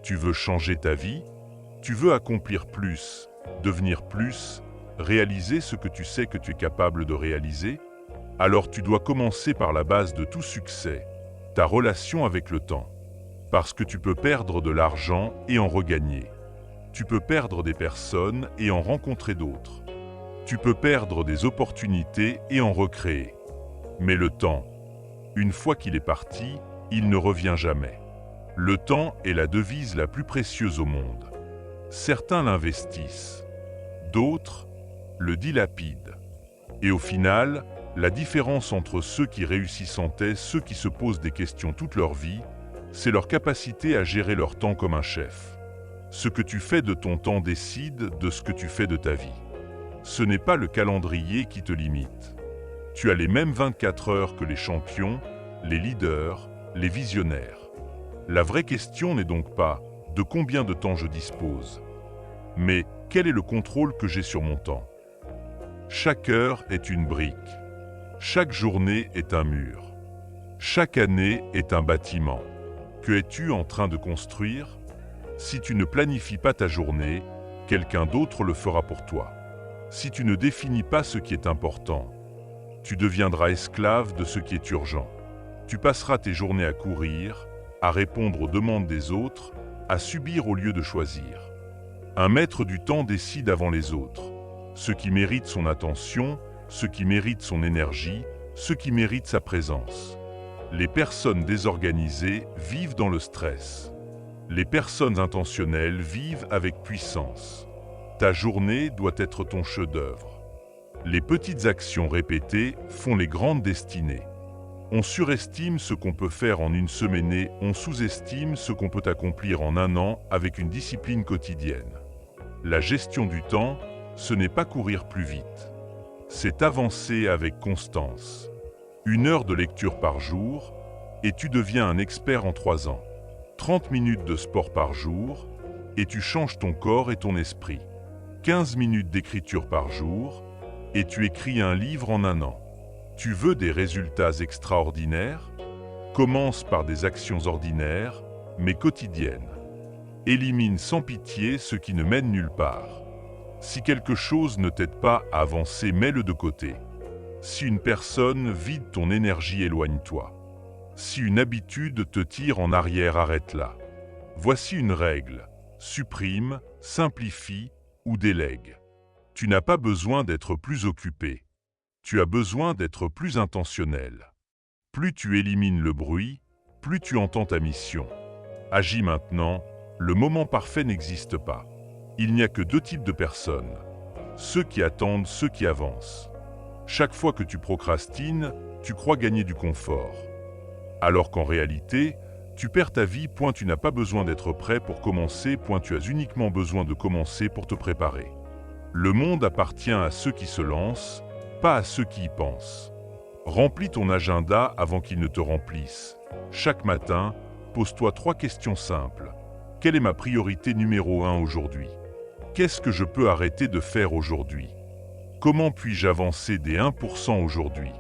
Tu veux changer ta vie? Tu veux accomplir plus, devenir plus, réaliser ce que tu sais que tu es capable de réaliser? Alors tu dois commencer par la base de tout succès, ta relation avec le temps. Parce que tu peux perdre de l'argent et en regagner. Tu peux perdre des personnes et en rencontrer d'autres. Tu peux perdre des opportunités et en recréer. Mais le temps, une fois qu'il est parti, il ne revient jamais. Le temps est la devise la plus précieuse au monde. Certains l'investissent, d'autres le dilapident. Et au final, la différence entre ceux qui réussissent et ceux qui se posent des questions toute leur vie, c'est leur capacité à gérer leur temps comme un chef. Ce que tu fais de ton temps décide de ce que tu fais de ta vie. Ce n'est pas le calendrier qui te limite. Tu as les mêmes 24 heures que les champions, les leaders, les visionnaires. La vraie question n'est donc pas de combien de temps je dispose, mais quel est le contrôle que j'ai sur mon temps. Chaque heure est une brique. Chaque journée est un mur. Chaque année est un bâtiment. Que es-tu en train de construire? Si tu ne planifies pas ta journée, quelqu'un d'autre le fera pour toi. Si tu ne définis pas ce qui est important, tu deviendras esclave de ce qui est urgent. Tu passeras tes journées à courir, à répondre aux demandes des autres, à subir au lieu de choisir. Un maître du temps décide avant les autres. Ce qui mérite son attention, ce qui mérite son énergie, ce qui mérite sa présence. Les personnes désorganisées vivent dans le stress. Les personnes intentionnelles vivent avec puissance. Ta journée doit être ton chef-d'œuvre. Les petites actions répétées font les grandes destinées. On surestime ce qu'on peut faire en une semaine, on sous-estime ce qu'on peut accomplir en un an avec une discipline quotidienne. La gestion du temps, ce n'est pas courir plus vite. C'est avancer avec constance. 1 heure de lecture par jour, et tu deviens un expert en 3 ans. 30 minutes de sport par jour, et tu changes ton corps et ton esprit. 15 minutes d'écriture par jour, et tu écris un livre en 1 an. Tu veux des résultats extraordinaires? Commence par des actions ordinaires, mais quotidiennes. Élimine sans pitié ce qui ne mène nulle part. Si quelque chose ne t'aide pas à avancer, mets-le de côté. Si une personne vide ton énergie, éloigne-toi. Si une habitude te tire en arrière, arrête-la. Voici une règle. Supprime, simplifie ou délègue. Tu n'as pas besoin d'être plus occupé. Tu as besoin d'être plus intentionnel. Plus tu élimines le bruit, plus tu entends ta mission. Agis maintenant, le moment parfait n'existe pas. Il n'y a que 2 types de personnes. Ceux qui attendent, ceux qui avancent. Chaque fois que tu procrastines, tu crois gagner du confort. Alors qu'en réalité, tu perds ta vie. Tu n'as pas besoin d'être prêt pour commencer. Tu as uniquement besoin de commencer pour te préparer. Le monde appartient à ceux qui se lancent, pas à ceux qui y pensent. Remplis ton agenda avant qu'il ne te remplisse. Chaque matin, pose-toi 3 questions simples. Quelle est ma priorité numéro 1 aujourd'hui? Qu'est-ce que je peux arrêter de faire aujourd'hui? Comment puis-je avancer des 1% aujourd'hui?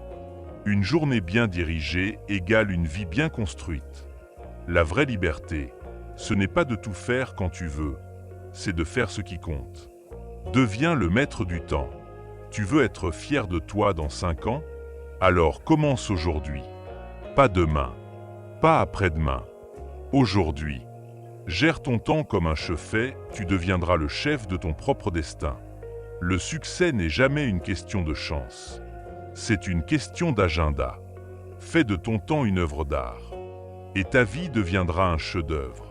Une journée bien dirigée égale une vie bien construite. La vraie liberté, ce n'est pas de tout faire quand tu veux, c'est de faire ce qui compte. Deviens le maître du temps. Tu veux être fier de toi dans 5 ans? Alors commence aujourd'hui. Pas demain, pas après-demain. Aujourd'hui. Gère ton temps comme un chef, tu deviendras le chef de ton propre destin. Le succès n'est jamais une question de chance. C'est une question d'agenda. Fais de ton temps une œuvre d'art. Et ta vie deviendra un chef-d'œuvre.